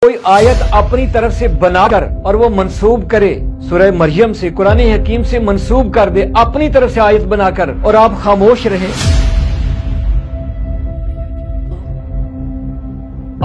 کوئی آیت اپنی طرف سے بنا کر اور وہ منسوب کرے سورہ مریم سے، قرآن حکیم سے منسوب کر دے اپنی طرف سے آیت بنا کر، اور آپ خاموش رہیں،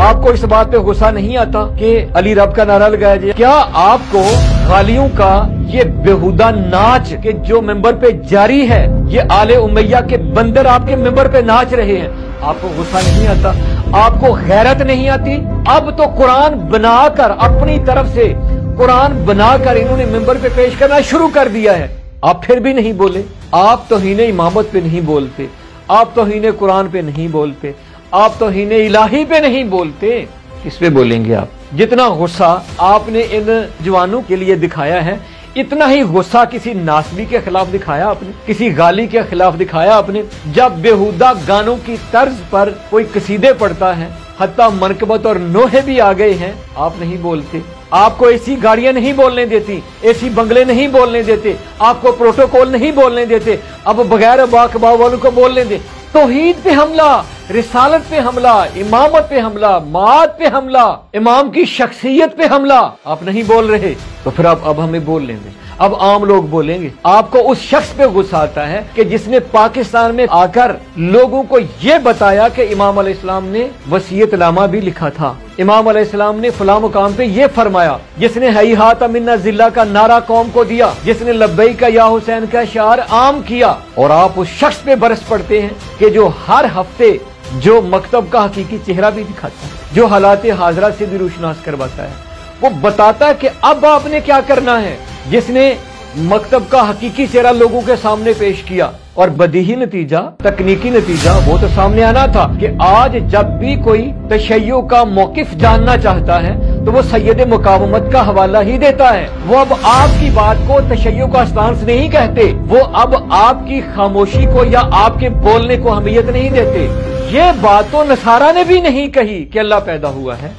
آپ کو اس بات پہ غصہ نہیں آتا کہ علی رب کا نعرہ لگایا جائے؟ کیا آپ کو غالیوں کا یہ بےہودہ ناچ کہ جو ممبر پہ جاری ہے، یہ آل امیہ کے بندر آپ کے ممبر پہ ناچ رہے ہیں، آپ کو غصہ نہیں آتا؟ آپ کو غیرت نہیں آتی؟ اب تو قرآن بنا کر اپنی طرف سے قرآن بنا کر انہوں نے ممبر پہ پیش کرنا شروع کر دیا ہے، آپ پھر بھی نہیں بولے؟ آپ توہین امامت پہ نہیں بولتے، آپ توہین قرآن پہ نہیں بولتے، آپ توہین الہی پہ نہیں بولتے، کس پہ بولیں گے آپ؟ جتنا غصہ آپ نے ان جوانوں کے لیے دکھایا ہے، اتنا ہی غصہ کسی ناسبی کے خلاف دکھایا آپ نے، کسی غالی کے خلاف دکھایا آپ نے۔ جب بیہودہ گانوں کی طرز پر کوئی قصیدے پڑھتا ہے، حتیٰ منقبت اور نوحے بھی آ گئے ہیں، آپ نہیں بولتے۔ آپ کو ایسی گاڑیاں نہیں بولنے دیتی، ایسی بنگلے نہیں بولنے دیتے، آپ کو پروٹوکول نہیں بولنے دیتے، اب بغیر باقبا والوں کو بولنے دے۔ توحید پہ حملہ، رسالت پہ حملہ، امامت پہ حملہ، معاد پہ حملہ، امام کی شخصیت پہ حملہ، آپ نہیں بول رہے تو پھر اب ہمیں بول لیں گے، اب عام لوگ بولیں گے۔ آپ کو اس شخص پہ غصہ آتا ہے کہ جس نے پاکستان میں آ کر لوگوں کو یہ بتایا کہ امام علیہ السلام نے وصیت نامہ بھی لکھا تھا، امام علیہ السلام نے فلاں مقام پہ یہ فرمایا، جس نے ہیہات منا ذلہ کا نعرہ قوم کو دیا، جس نے لبیک یا حسین کا شعار عام کیا، اور آپ اس شخص پہ برس پڑتے ہیں کہ جو ہر ہفتے جو مکتب کا حقیقی چہرہ بھی دکھاتا ہے، جو حالات حاضرہ سے بھی روشناس کرواتا ہے، وہ بتاتا ہے کہ اب آپ نے کیا کرنا ہے۔ جس نے مکتب کا حقیقی چہرہ لوگوں کے سامنے پیش کیا، اور بدیہی نتیجہ، تکنیکی نتیجہ وہ تو سامنے آنا تھا کہ آج جب بھی کوئی تشیع کا موقف جاننا چاہتا ہے تو وہ سید مقاومت کا حوالہ ہی دیتا ہے۔ وہ اب آپ کی بات کو تشیع کا اسٹانس نہیں کہتے، وہ اب آپ کی خاموشی کو یا آپ کے بولنے کو اہمیت نہیں دیتے۔ یہ بات تو نصارہ نے بھی نہیں کہی کہ اللہ پیدا ہوا ہے،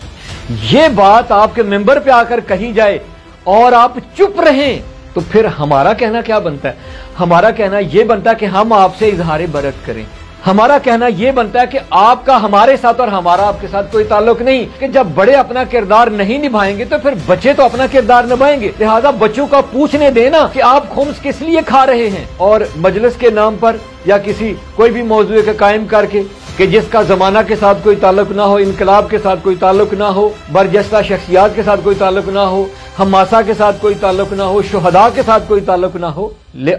یہ بات آپ کے ممبر پہ آ کر کہی جائے اور آپ چپ رہیں، تو پھر ہمارا کہنا کیا بنتا ہے؟ ہمارا کہنا یہ بنتا ہے کہ ہم آپ سے اظہار برت کریں، ہمارا کہنا یہ بنتا ہے کہ آپ کا ہمارے ساتھ اور ہمارا آپ کے ساتھ کوئی تعلق نہیں، کہ جب بڑے اپنا کردار نہیں نبھائیں گے تو پھر بچے تو اپنا کردار نبھائیں گے، لہذا بچوں کا پوچھنے دینا کہ آپ خمس کس لیے کھا رہے ہیں، اور مجلس کے نام پر یا کسی کوئی بھی موضوع کا قائم کر کے کہ جس کا زمانہ کے ساتھ کوئی تعلق نہ ہو، انقلاب کے ساتھ کوئی تعلق نہ ہو، برجستہ شخصیات کے ساتھ کوئی تعلق نہ ہو، حماسہ کے ساتھ کوئی تعلق نہ ہو، شہداء کے ساتھ کوئی تعلق نہ ہو،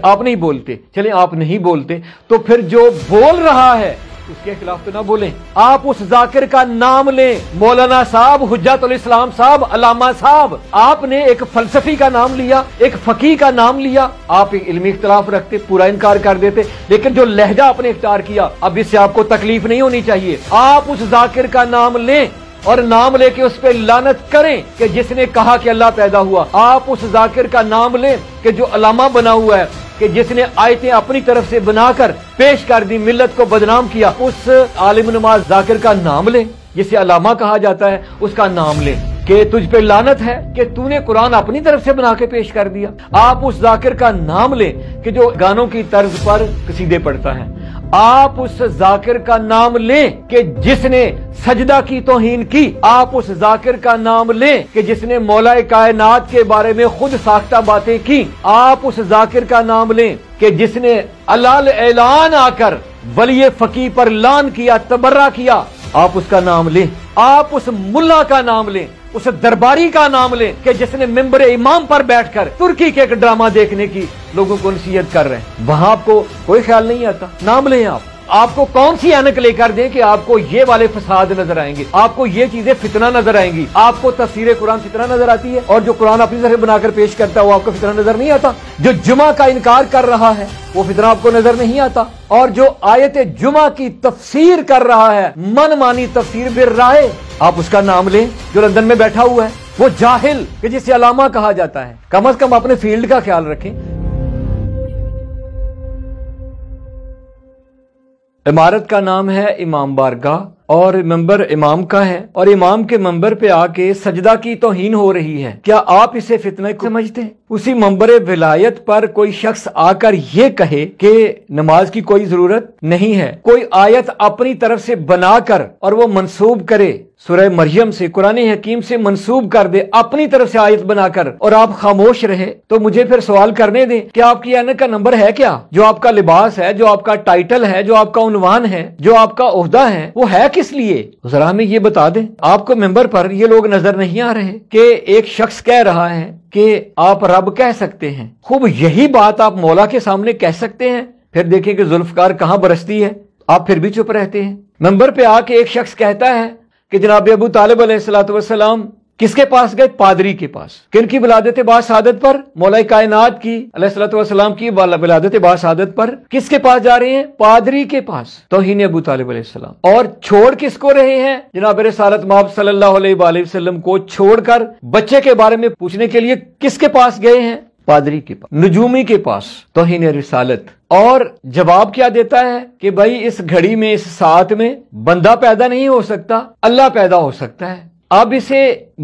آپ نہیں بولتے، چلیں آپ نہیں بولتے تو پھر جو بول رہا ہے اس کے خلاف تو نہ بولیں۔ آپ اس ذاکر کا نام لیں، مولانا صاحب، حجت الاسلام صاحب، علامہ صاحب، آپ نے ایک فلسفی کا نام لیا، ایک فقیہ کا نام لیا، آپ ایک علمی اختلاف رکھتے، پورا انکار کر دیتے، لیکن جو لہجہ آپ نے اختیار کیا، اب اس سے آپ کو تکلیف نہیں ہونی چاہیے۔ آپ اس ذاکر کا نام لیں اور نام لے کے اس پہ لعنت کریں کہ جس نے کہا کہ اللہ پیدا ہوا۔ آپ اس ذاکر کا نام لیں کہ جو علامہ بنا ہوا ہے، کہ جس نے آیتیں اپنی طرف سے بنا کر پیش کر دی، ملت کو بدنام کیا، اس عالم نماز ذاکر کا نام لیں، جسے علامہ کہا جاتا ہے، اس کا نام لیں کہ تجھ پہ لعنت ہے کہ تو نے قرآن اپنی طرف سے بنا کے پیش کر دیا۔ آپ اس ذاکر کا نام لیں کہ جو گانوں کی طرز پر قصیدے پڑھتا ہے۔ آپ اس ذاکر کا نام لیں کہ جس نے سجدہ کی توہین کی۔ آپ اس ذاکر کا نام لیں کہ جس نے مولا کائنات کے بارے میں خود ساختہ باتیں کی۔ آپ اس ذاکر کا نام لیں کہ جس نے علال اعلان آ کر ولی فقیہ پر لعن کیا، تبرہ کیا، آپ اس کا نام لیں۔ آپ اس ملا کا نام لیں، اس درباری کا نام لیں کہ جس نے ممبر امام پر بیٹھ کر ترکی کے ایک ڈرامہ دیکھنے کی لوگوں کو نصیحت کر رہے ہیں، وہاں آپ کو کوئی خیال نہیں آتا؟ نام لیں آپ کو کون سی اینک لے کر دیں کہ آپ کو یہ والے فساد نظر آئیں گے، آپ کو یہ چیزیں فتنہ نظر آئیں گی، آپ کو تفسیر قرآن فتنہ نظر آتی ہے، اور جو قرآن اپنی طرح بنا کر پیش کرتا ہے وہ آپ کو فتنہ نظر نہیں آتا؟ جو جمعہ کا انکار کر رہا ہے وہ فتنہ آپ کو نظر نہیں آتا؟ اور جو آیت جمعہ کی تفسیر کر رہا ہے، من مانی تفسیر بالرائے، آپ اس کا نام لیں جو لندن میں بیٹھا ہوا ہے، وہ جاہل کہ جسے علامہ کہا جاتا ہے۔ کم از کم اپنے فیلڈ کا خیال رکھیں۔ عمارت کا نام ہے امام بارگاہ اور منبر امام کا ہے اور امام کے منبر پہ آ کے سجدہ کی توہین ہو رہی ہے، کیا آپ اسے فتنہ سمجھتے ہیں؟ اسی منبر ولایت پر کوئی شخص آ کر یہ کہے کہ نماز کی کوئی ضرورت نہیں ہے، کوئی آیت اپنی طرف سے بنا کر اور وہ منسوب کرے، سورہ مریم سے، قرآن حکیم سے منسوب کر دے اپنی طرف سے آیت بنا کر، اور آپ خاموش رہے، تو مجھے پھر سوال کرنے دیں کہ آپ کی اینک کا نمبر ہے کیا؟ جو آپ کا لباس ہے، جو آپ کا ٹائٹل ہے، جو آپ کا عنوان ہے، جو آپ کا عہدہ ہے، وہ ہے کس لیے؟ ذرا ہمیں یہ بتا دیں۔ آپ کو ممبر پر یہ لوگ نظر نہیں آ رہے کہ ایک شخص کہہ رہا ہے کہ آپ رب کہہ سکتے ہیں، خوب یہی بات آپ مولا کے سامنے کہہ سکتے ہیں، پھر دیکھیں کہ ذوالفقار کہاں برستی ہے، آپ پھر بھی چپ رہتے ہیں۔ ممبر پہ آ کے ایک شخص کہتا ہے کہ جناب ابو طالب علیہ السلام کس کے پاس گئے؟ پادری کے پاس۔ کن کی ولادت باسعادت پر؟ مولا کائنات کی علیہ السلام کی ولادت باسعادت پر کس کے پاس جا رہے ہیں؟ پادری کے پاس، توہین ابو طالب علیہ السلام۔ اور چھوڑ کس کو رہے ہیں؟ جناب رسالت مآب صلی اللہ علیہ وآلہ وسلم کو چھوڑ کر بچے کے بارے میں پوچھنے کے لیے کس کے پاس گئے ہیں؟ پادری کے پاس، نجومی کے پاس، توہین رسالت۔ اور جواب کیا دیتا ہے کہ بھائی اس گھڑی میں، اس ساعت میں بندہ پیدا نہیں ہو سکتا، اللہ پیدا ہو سکتا ہے۔ اب اسے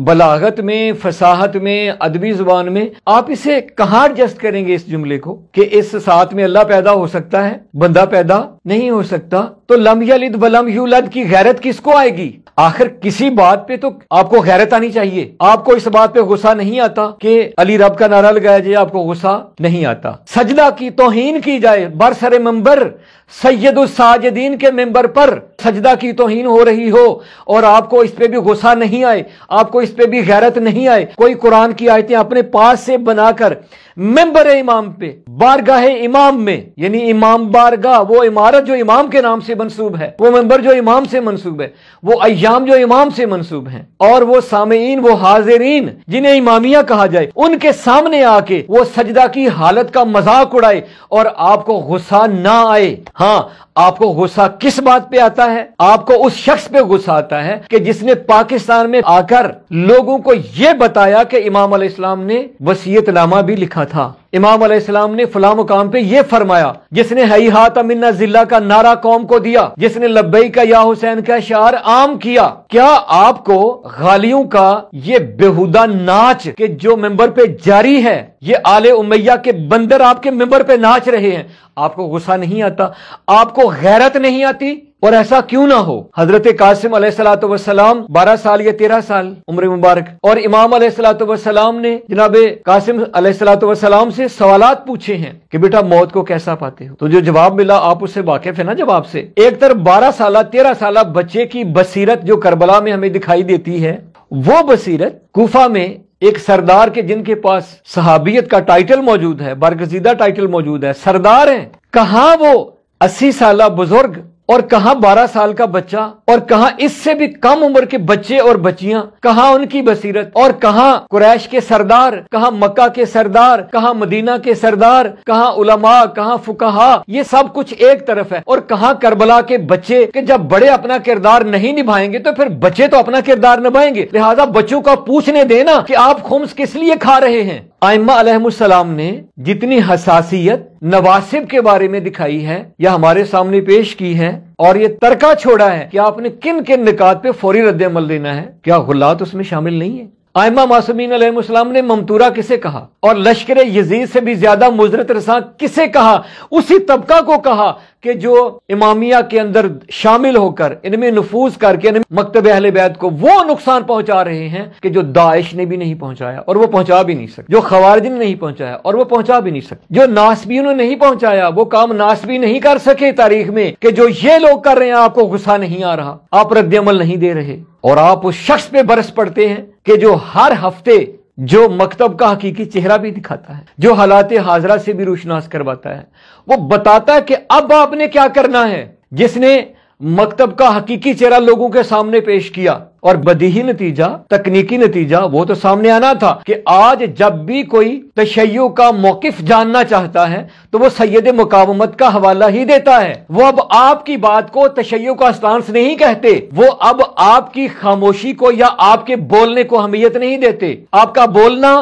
بلاغت میں، فصاحت میں، ادبی زبان میں آپ اسے کہاں ایڈجسٹ کریں گے اس جملے کو کہ اس ساتھ میں اللہ پیدا ہو سکتا ہے، بندہ پیدا نہیں ہو سکتا؟ تو لم یلد ولم یولد کی غیرت کس کو آئے گی؟ آخر کسی بات پہ تو آپ کو غیرت آنی چاہیے۔ آپ کو اس بات پہ غصہ نہیں آتا کہ علی رب کا نعرہ لگایا جائے، آپ کو غصہ نہیں آتا۔ سجدہ کی توہین کی جائے برسر منبر، سید الساجدین کے منبر پر سجدہ کی توہین ہو رہی ہو اور آپ کو اس پہ بھی غصہ نہیں آئے، آپ کو اس پہ بھی غیرت نہیں آئے، کوئی قرآن کی آیتیں اپنے پاس سے بنا کر منبر امام پہ، بارگاہ امام میں، یعنی امام بارگاہ، وہ عمارت جو امام کے نام سے منسوب ہے، وہ منبر جو امام سے منسوب ہے، وہ ایام جو امام سے منسوب ہیں، اور وہ سامعین، وہ حاضرین جنہیں امامیہ کہا جائے، ان کے سامنے آ کے وہ سجدہ کی حالت کا مذاق اڑائے اور آپ کو غصہ نہ آئے۔ ہاں، آپ کو غصہ کس بات پہ آتا ہے؟ آپ کو اس شخص پہ غصہ آتا ہے کہ جس نے پاکستان میں آ کر لوگوں کو یہ بتایا کہ امام علیہ السلام نے وصیت نامہ بھی لکھا تھا، امام علیہ السلام نے فلاں مقام پہ یہ فرمایا، جس نے ہیہات منا ذلہ کا نعرہ قوم کو دیا، جس نے لبیک یا حسین کا شعار عام کیا۔ کیا آپ کو غالیوں کا یہ بےہودہ ناچ کہ جو ممبر پہ جاری ہے، یہ آل امیہ کے بندر آپ کے ممبر پہ ناچ رہے ہیں، آپ کو غصہ نہیں آتا؟ آپ کو غیرت نہیں آتی؟ اور ایسا کیوں نہ ہو، حضرت قاسم علیہ السلام 12 سال یا 13 سال عمر مبارک، اور امام علیہ السلام نے جناب قاسم علیہ السلام سے سوالات پوچھے ہیں کہ بیٹا موت کو کیسا پاتے ہو، تو جو جواب ملا آپ اس سے واقف ہے نا جواب سے۔ ایک طرف 12 سالہ 13 سالہ بچے کی بصیرت جو کربلا میں ہمیں دکھائی دیتی ہے، وہ بصیرت کوفہ میں ایک سردار کے جن کے پاس صحابیت کا ٹائٹل موجود ہے، برگزیدہ ٹائٹل موجود ہے، سردار ہیں، کہاں وہ 80 سالہ بزرگ اور کہاں 12 سال کا بچہ، اور کہاں اس سے بھی کم عمر کے بچے اور بچیاں، کہاں ان کی بصیرت، اور کہاں قریش کے سردار، کہاں مکہ کے سردار، کہاں مدینہ کے سردار، کہاں علماء، کہاں فقہاء، یہ سب کچھ ایک طرف ہے، اور کہاں کربلا کے بچے کہ جب بڑے اپنا کردار نہیں نبھائیں گے تو پھر بچے تو اپنا کردار نبھائیں گے، لہذا بچوں کا پوچھنے دینا کہ آپ خمس کس لیے کھا رہے ہیں۔ ائمہ علیہ السلام نے جتنی حساسیت نواسب کے بارے میں دکھائی ہے یا ہمارے سامنے پیش کی ہے، اور یہ ترکہ چھوڑا ہے کہ آپ نے کن کن نکات پہ فوری رد عمل دینا ہے، کیا غلات اس میں شامل نہیں ہیں؟ ائمہ معصومین علیہ السلام نے ممتورہ کسے کہا اور لشکر یزید سے بھی زیادہ مضرت رساں کسے کہا؟ اسی طبقہ کو کہا کہ جو امامیہ کے اندر شامل ہو کر ان میں نفوذ کر کے مکتب اہل بیت کو وہ نقصان پہنچا رہے ہیں کہ جو داعش نے بھی نہیں پہنچایا اور وہ پہنچا بھی نہیں سکتے، جو خوارج نے نہیں پہنچایا اور وہ پہنچا بھی نہیں سکتے، جو ناسبیوں نے نہیں پہنچایا وہ کام ناسبی نہیں کر سکے تاریخ میں کہ جو یہ لوگ کر رہے ہیں۔ آپ کو غصہ نہیں آ رہا، آپ رد عمل نہیں دے رہے، اور آپ اس شخص پہ برس پڑتے ہیں کہ جو ہر ہفتے جو مکتب کا حقیقی چہرہ بھی دکھاتا ہے، جو حالات حاضرہ سے بھی روشناس کرواتا ہے، وہ بتاتا ہے کہ اب آپ نے کیا کرنا ہے۔ جس نے مکتب کا حقیقی چہرہ لوگوں کے سامنے پیش کیا اور بدیہی نتیجہ، تکنیکی نتیجہ وہ تو سامنے آنا تھا کہ آج جب بھی کوئی تشیع کا موقف جاننا چاہتا ہے تو وہ سید مقاومت کا حوالہ ہی دیتا ہے۔ وہ اب آپ کی بات کو تشیع کا اسٹانس نہیں کہتے، وہ اب آپ کی خاموشی کو یا آپ کے بولنے کو اہمیت نہیں دیتے۔ آپ کا بولنا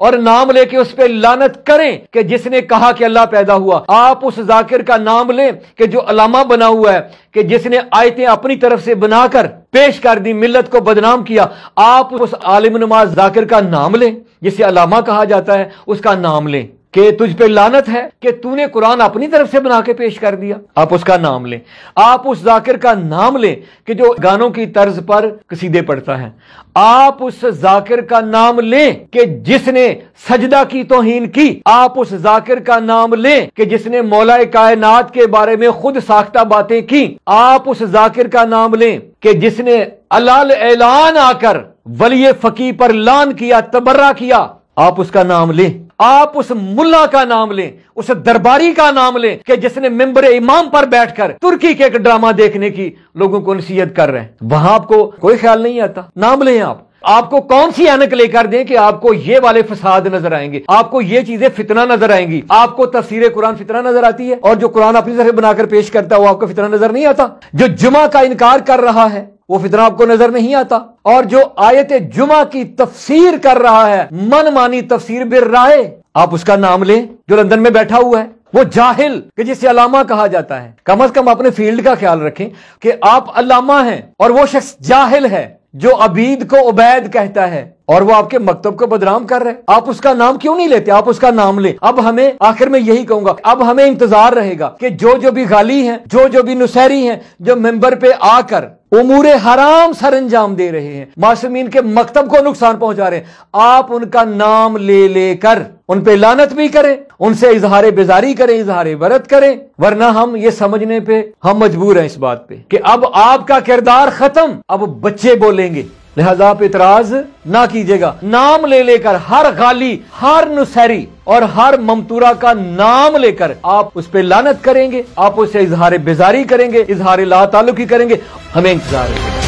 اور نام لے کے اس پہ لعنت کریں کہ جس نے کہا کہ اللہ پیدا ہوا. آپ اس ذاکر کا نام لیں کہ جو علامہ بنا ہوا ہے, کہ جس نے آیتیں اپنی طرف سے بنا کر پیش کر دی, ملت کو بدنام کیا. آپ اس عالم نماز ذاکر کا نام لیں جسے علامہ کہا جاتا ہے, اس کا نام لیں کہ تجھ پہ لعنت ہے کہ تو نے قرآن اپنی طرف سے بنا کے پیش کر دیا. آپ اس کا نام لیں. آپ اس ذاکر کا نام لیں کہ جو گانوں کی طرز پر قصیدے پڑھتا ہے. آپ اس ذاکر کا نام لیں کہ جس نے سجدہ کی توہین کی. آپ اس ذاکر کا نام لیں کہ جس نے مولا کائنات کے بارے میں خود ساختہ باتیں کی. آپ اس ذاکر کا نام لیں کہ جس نے علال اعلان آ کر ولی فقی پر لعن کیا, تبرہ کیا. آپ اس کا نام لیں. آپ اس ملا کا نام لیں, اس درباری کا نام لیں کہ جس نے ممبر امام پر بیٹھ کر ترکی کے ایک ڈرامہ دیکھنے کی لوگوں کو نصیحت کر رہے ہیں. وہاں آپ کو کوئی خیال نہیں آتا. نام لیں. آپ کو کون سی اینک لے کر دیں کہ آپ کو یہ والے فساد نظر آئیں گے, آپ کو یہ چیزیں فتنہ نظر آئیں گی. آپ کو تفسیر قرآن فتنہ نظر آتی ہے, اور جو قرآن اپنی طرف بنا کر پیش کرتا ہے وہ آپ کو فتنہ نظر نہیں آتا. جو جمعہ کا انکار کر رہا ہے وہ فتنہ آپ کو نظر نہیں آتا. اور جو آیت جمعہ کی تفسیر کر رہا ہے, من مانی تفسیر بالرائے, آپ اس کا نام لیں. جو لندن میں بیٹھا ہوا ہے وہ جاہل کہ جسے علامہ کہا جاتا ہے. کم از کم اپنے فیلڈ کا خیال رکھیں کہ آپ علامہ ہیں اور وہ شخص جاہل ہے جو عبید کو عبید کہتا ہے اور وہ آپ کے مکتب کو بدنام کر رہے. آپ اس کا نام کیوں نہیں لیتے؟ آپ اس کا نام لیں. اب ہمیں آخر میں یہی کہوں گا, اب ہمیں انتظار رہے گا کہ جو بھی غالی ہیں, جو بھی نصیری ہیں, جو ممبر پہ آ کر امور حرام سر انجام دے رہے ہیں, معصومین کے مکتب کو نقصان پہنچا رہے ہیں, آپ ان کا نام لے لے کر ان پہ لعنت بھی کریں, ان سے اظہار بیزاری کریں, اظہار برت کریں. ورنہ ہم یہ سمجھنے پہ ہم مجبور ہیں اس بات پہ کہ اب آپ کا کردار ختم, اب بچے بولیں گے. لہذا آپ اعتراض نہ کیجیے گا. نام لے لے کر ہر غالی, ہر نصیری اور ہر ممتورہ کا نام لے کر آپ اس پہ لعنت کریں گے, آپ اسے اظہار بیزاری کریں گے, اظہار لا تعلقی کریں گے. ہمیں انتظار ہے.